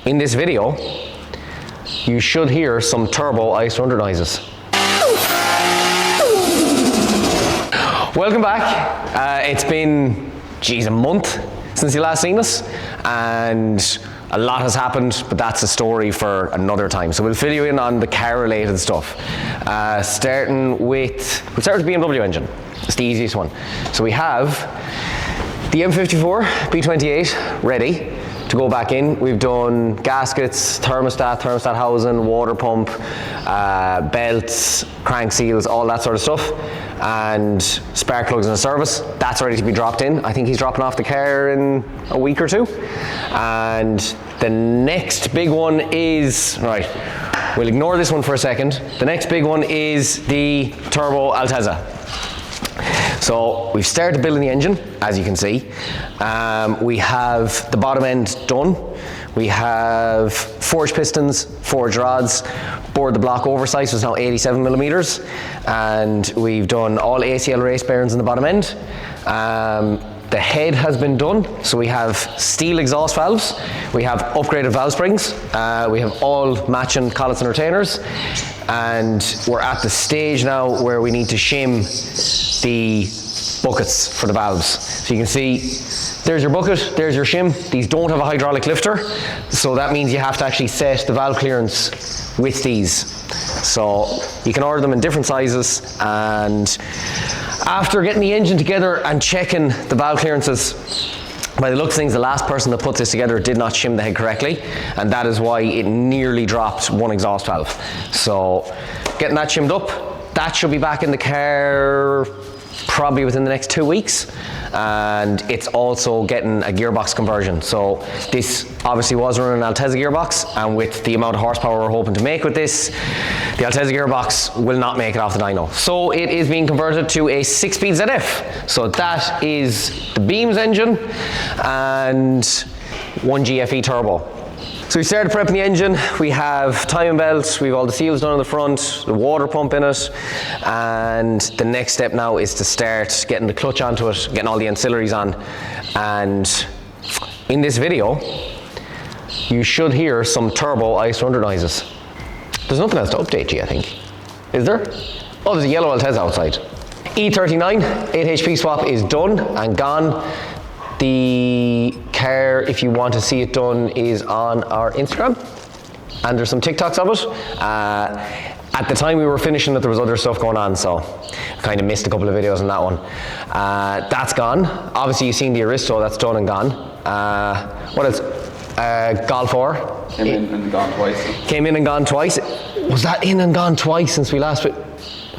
In this video, you should hear some turbo IS200 noises. Welcome back. It's been, a month since you last seen us, and a lot has happened, but that's a story for another time. So we'll fill you in on the car-related stuff. We'll start with the BMW engine. It's the easiest one. So we have the M54 B28 ready to go back in. We've done gaskets, thermostat housing, water pump, belts, crank seals, all that sort of stuff, and spark plugs in the service. That's ready to be dropped in. I think he's dropping off the car in a week or two. And the next big one is, right, we'll ignore this one for a second. The next big one is the turbo Altezza. So we've started building the engine, as you can see. We have the bottom end done. We have forged pistons, forged rods, bored the block oversight, so it's now 87 millimeters. And we've done all ACL race bearings in the bottom end. The head has been done, so we have steel exhaust valves, we have upgraded valve springs, we have all matching collets and retainers, and we're at the stage now where we need to shim the buckets for the valves. So you can see, there's your bucket, there's your shim. These don't have a hydraulic lifter, so that means you have to actually set the valve clearance with these. So you can order them in different sizes, and after getting the engine together and checking the valve clearances, by the looks of things, the last person that put this together did not shim the head correctly, and that is why it nearly dropped one exhaust valve. So getting that shimmed up, that should be back in the car probably within the next 2 weeks, and it's also getting a gearbox conversion. So this obviously was running an Altezza gearbox, and with the amount of horsepower we're hoping to make with this, the Altezza gearbox will not make it off the dyno. So it is being converted to a 6-speed ZF. So that is the Beams engine and 1 GFE turbo. So we started prepping the engine. We have timing belts, we have all the seals done on the front, the water pump in it, and the next step now is to start getting the clutch onto it, getting all the ancillaries on. And in this video, you should hear some turbo IS200 noises. There's nothing else to update you, I think. Is there? Oh, there's a yellow Altezza outside. E39 8 HP swap is done and gone. The car, if you want to see it done, is on our Instagram, and there's some TikToks of it. At the time we were finishing it, there was other stuff going on, so I kind of missed a couple of videos on that one. That's gone. Obviously you've seen the Aristo, that's done and gone. What else? Golf 4. Came in and gone twice. Came in and gone twice. Was that in and gone twice since we last...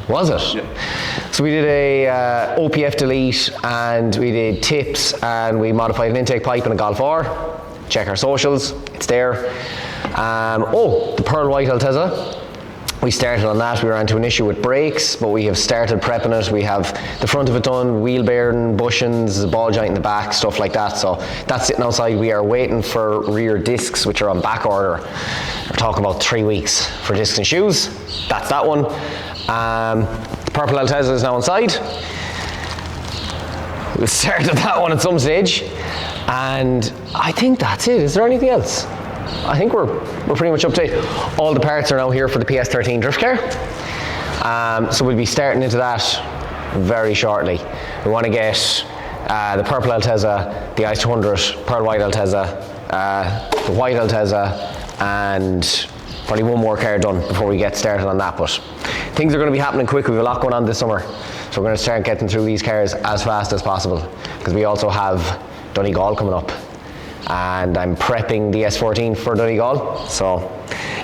Was it? Yeah. So we did a OPF delete, and we did tips, and we modified an intake pipe and a Golf 4. Check our socials, it's there. The pearl white Altezza. We started on that. We ran into an issue with brakes, but we have started prepping it. We have the front of it done, wheel bearing, bushings, ball joint in the back, stuff like that. So that's sitting outside. We are waiting for rear discs, which are on back order. We're talking about 3 weeks for discs and shoes. That's that one. The purple Altezza is now inside. We started that one at some stage, and I think that's it. Is there anything else? I think we're pretty much up to date. All the parts are now here for the PS13 drift car, so we'll be starting into that very shortly. We want to get the purple Altezza, the IS200, pearl white Altezza, the white Altezza, and probably one more car done before we get started on that. But things are going to be happening quick. We have a lot going on this summer, so we're going to start getting through these cars as fast as possible, because we also have Donegal coming up, and I'm prepping the S14 for Donegal. So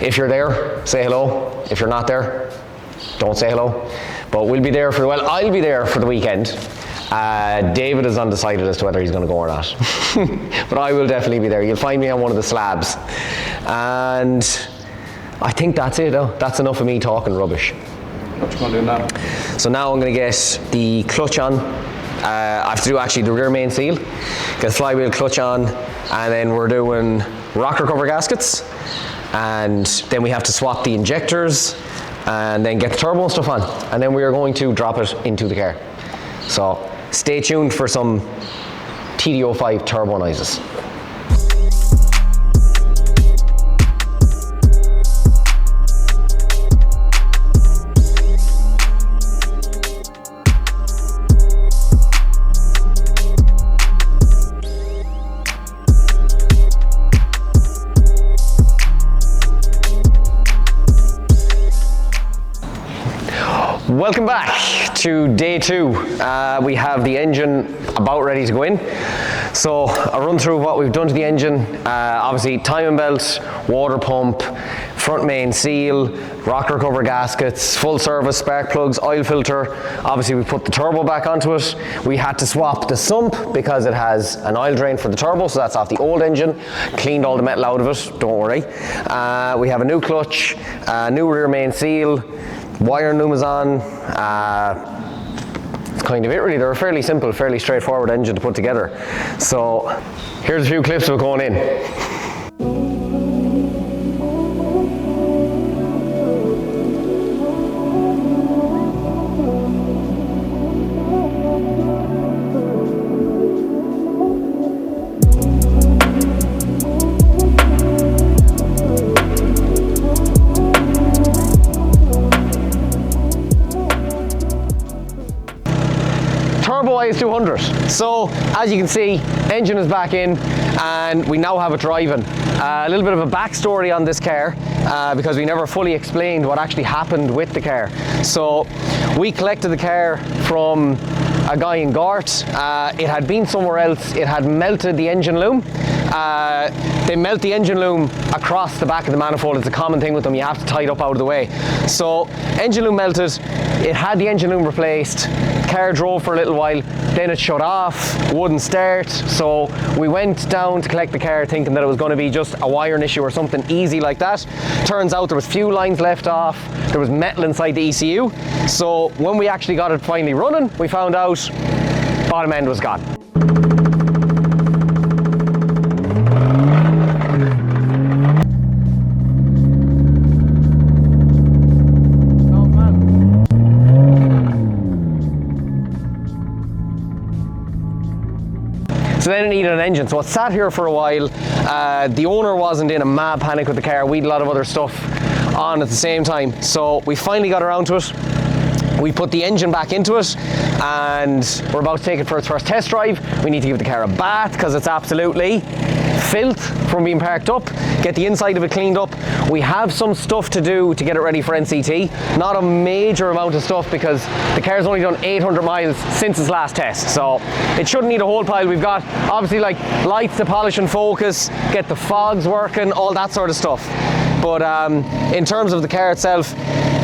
if you're there, say hello. If you're not there, don't say hello. But we'll be there for, well, I'll be there for the weekend. David is undecided as to whether he's going to go or not. But I will definitely be there. You'll find me on one of the slabs. And I think that's it. That's enough of me talking rubbish. What you going to do now? So now I'm going to get the clutch on. I have to do actually the rear main seal, get the flywheel clutch on, and then we're doing rocker cover gaskets, and then we have to swap the injectors, and then get the turbo and stuff on, and then we are going to drop it into the car. So stay tuned for some TD05 turbo noises. Welcome back to day 2. We have the engine about ready to go in. So a run through of what we've done to the engine. Obviously timing belt, water pump, front main seal, rocker cover gaskets, full service, spark plugs, oil filter. Obviously we put the turbo back onto it. We had to swap the sump because it has an oil drain for the turbo, so that's off the old engine. Cleaned all the metal out of it, don't worry. We have a new clutch, new rear main seal, wire looms on. It's kind of it really. They're a fairly simple, fairly straightforward engine to put together. So here's a few clips of it going in. Turbo IS200. So as you can see, engine is back in and we now have it driving. A little bit of a backstory on this car because we never fully explained what actually happened with the car. So we collected the car from a guy in Gort. It had been somewhere else. It had melted the engine loom. They melt the engine loom across the back of the manifold. It's a common thing with them. You have to tie it up out of the way. So engine loom melted. It had the engine loom replaced. The car drove for a little while. Then it shut off, wouldn't start. So we went down to collect the car thinking that it was going to be just a wiring issue or something easy like that. Turns out there was fuel lines left off. There was metal inside the ECU. So when we actually got it finally running, we found out bottom end was gone. So then it needed an engine, so it sat here for a while. The owner wasn't in a mad panic with the car. We had a lot of other stuff on at the same time. So we finally got around to it. We put the engine back into it and we're about to take it for its first test drive. We need to give the car a bath because it's absolutely filth from being parked up. Get the inside of it cleaned up. We have some stuff to do to get it ready for NCT. Not a major amount of stuff because the car's only done 800 miles since its last test. So it shouldn't need a whole pile. We've got obviously like lights to polish and focus, get the fogs working, all that sort of stuff. But in terms of the car itself,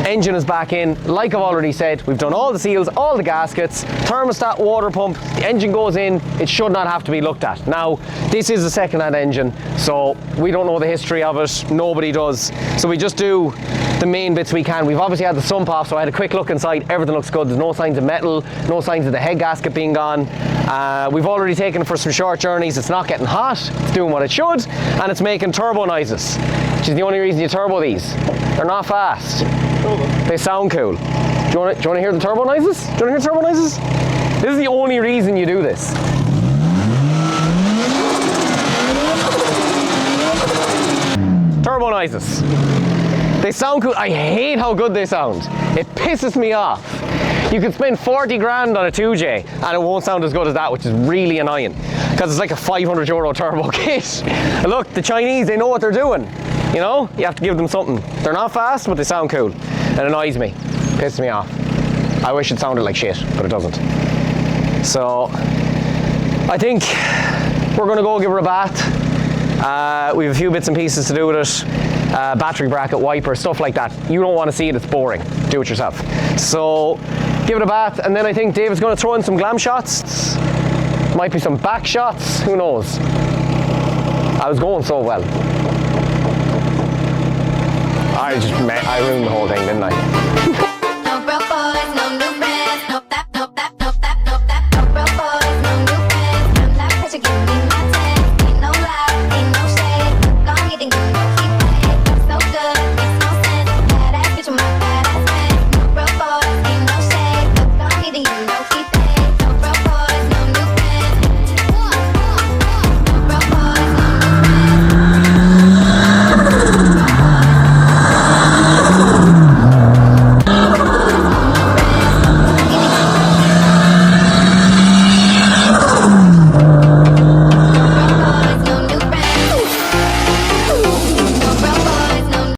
engine is back in. Like I've already said, we've done all the seals, all the gaskets, thermostat, water pump, the engine goes in, it should not have to be looked at. Now, this is a second-hand engine, so we don't know the history of it, nobody does. So we just do the main bits we can. We've obviously had the sump off, so I had a quick look inside, everything looks good. There's no signs of metal, no signs of the head gasket being gone. We've already taken it for some short journeys. It's not getting hot, it's doing what it should, and it's making turbo noises, which is the only reason you turbo these. They're not fast. They sound cool. Do you want to hear the turbo noises? Do you want to hear turbo noises? This is the only reason you do this. Turbo noises. They sound cool. I hate how good they sound. It pisses me off. You could spend 40 grand on a 2J and it won't sound as good as that, which is really annoying because it's like a €500 turbo kit. Look, the Chinese, they know what they're doing. You know, you have to give them something. They're not fast, but they sound cool. It annoys me, pisses me off. I wish it sounded like shit, but it doesn't. So, I think we're gonna go give her a bath. We have a few bits and pieces to do with it. Battery bracket, wiper, stuff like that. You don't want to see it, it's boring. Do it yourself. So, give it a bath, and then I think David's gonna throw in some glam shots. Might be some back shots, who knows? I was going so well. I ruined the whole thing, didn't I?